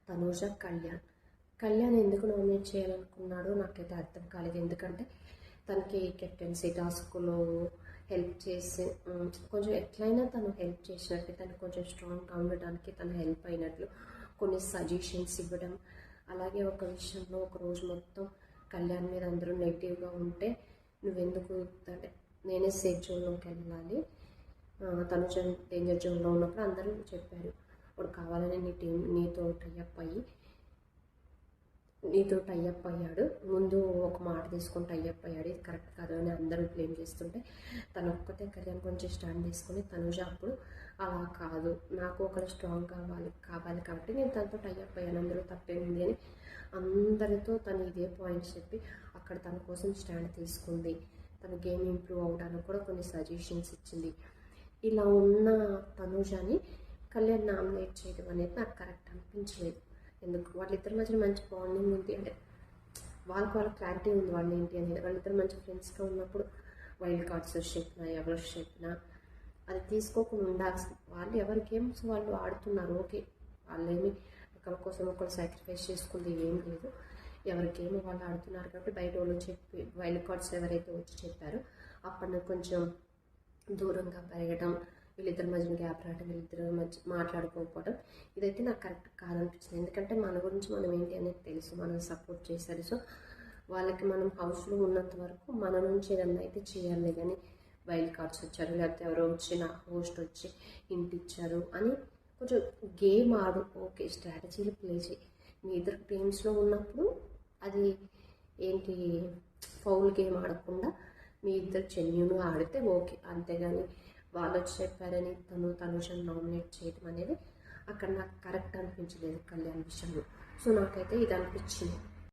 తనూజ, కళ్యాణ్. కళ్యాణ్ ఎందుకు నామినేట్ చేయాలనుకున్నాడో నాకైతే అర్థం కాలేదు. ఎందుకంటే తనకి కెప్టెన్సీ టాస్క్లో హెల్ప్ చేసి కొంచెం ఎట్లయినా తను హెల్ప్ చేసినట్టు, తను కొంచెం స్ట్రాంగ్గా ఉండడానికి తను హెల్ప్ అయినట్లు కొన్ని సజెషన్స్ ఇవ్వడం. అలాగే ఒక విషయంలో ఒక రోజు మొత్తం కళ్యాణ్ మీద అందరూ నెగిటివ్గా ఉంటే నువ్వెందుకు అంటే నేనే సేఫ్ జోన్లోకి వెళ్ళాలి, తను డేంజర్ జోన్లో ఉన్నప్పుడు అందరూ చెప్పారు వాడు కావాలని నీతో టైఅప్ అయ్యాడు, ముందు ఒక మాట తీసుకొని టైఅప్ అయ్యాడు, ఇది కరెక్ట్ కాదు అని అందరూ బ్లేమ్ చేస్తుంటే తను ఒక్కతే కళ్యాణ్ కొంచెం స్టాండ్ తీసుకొని తనుజ అప్పుడు అలా కాదు, నాకు ఒకరు స్ట్రాంగ్ కావాలి కాబట్టి నేను తనతో టైఅప్ అయ్యాను, అందులో తప్పేముంది అని అందరితో తను ఇదే పాయింట్స్ చెప్పి అక్కడ తన కోసం స్టాండ్ తీసుకుంది. తన గేమ్ ఇంప్రూవ్ అవడానికి కూడా కొన్ని సజెషన్స్ ఇచ్చింది. ఇలా ఉన్న తనుజని కళ్యాణ్ నామినేట్ చేయడం అనేది నాకు కరెక్ట్ అనిపించలేదు. ఎందుకు వాళ్ళిద్దరి మధ్య మంచి బాండింగ్ ఉంది, అంటే వాళ్ళ క్లారిటీ ఉంది వాళ్ళు ఏంటి అనేది. వాళ్ళిద్దరు మంచి ఫ్రెండ్స్గా ఉన్నప్పుడు వైల్డ్ కార్డ్స్ చెప్పినా ఎవరు చెప్పినా అది తీసుకోకుండా ఉండాల్సింది. వాళ్ళు ఎవరి గేమ్స్ వాళ్ళు ఆడుతున్నారు, ఓకే, వాళ్ళేమి ఒకరి కోసం ఒకరు సాక్రిఫైస్ చేసుకుంది ఏం లేదు, ఎవరి గేమ్ వాళ్ళు ఆడుతున్నారు కాబట్టి బయట వాళ్ళు చెప్పి వైల్డ్ కార్డ్స్ ఎవరైతే వచ్చి చెప్పారో అప్పటి నుంచి కొంచెం దూరంగా పెరగడం, వీళ్ళిద్దరి మధ్యన గ్యాప్ రావడం, వీళ్ళిద్దరి మధ్య మాట్లాడుకోకపోవడం, ఇదైతే నాకు కరెక్ట్ కాదనిపించింది. ఎందుకంటే మన గురించి మనం ఏంటి అనేది తెలుసు, మనం సపోర్ట్ చేశారు. సో వాళ్ళకి మనం హౌస్లో ఉన్నంత వరకు మన నుంచి ఏదన్నా అయితే చేయాలి, కానీ వైల్డ్ కార్డ్స్ వచ్చారు లేకపోతే ఎవరో వచ్చిన హోస్ట్ వచ్చి ఇంటి ఇచ్చారు అని కొంచెం గేమ్ ఆడు, ఓకే, స్ట్రాటజీలు ప్లే చేయి. మీ ఇద్దరు టీమ్స్లో ఉన్నప్పుడు అది ఏంటి ఫౌల్ గేమ్ ఆడకుండా మీ ఇద్దరు జెన్యూన్గా ఆడితే ఓకే, అంతేగాని వాళ్ళు వచ్చి చెప్పారని తనుజని నామినేట్ చేయడం అనేది అక్కడ నాకు కరెక్ట్ అనిపించలేదు కళ్యాణ్ విషయంలో. సో నాకైతే ఇది అనిపించింది.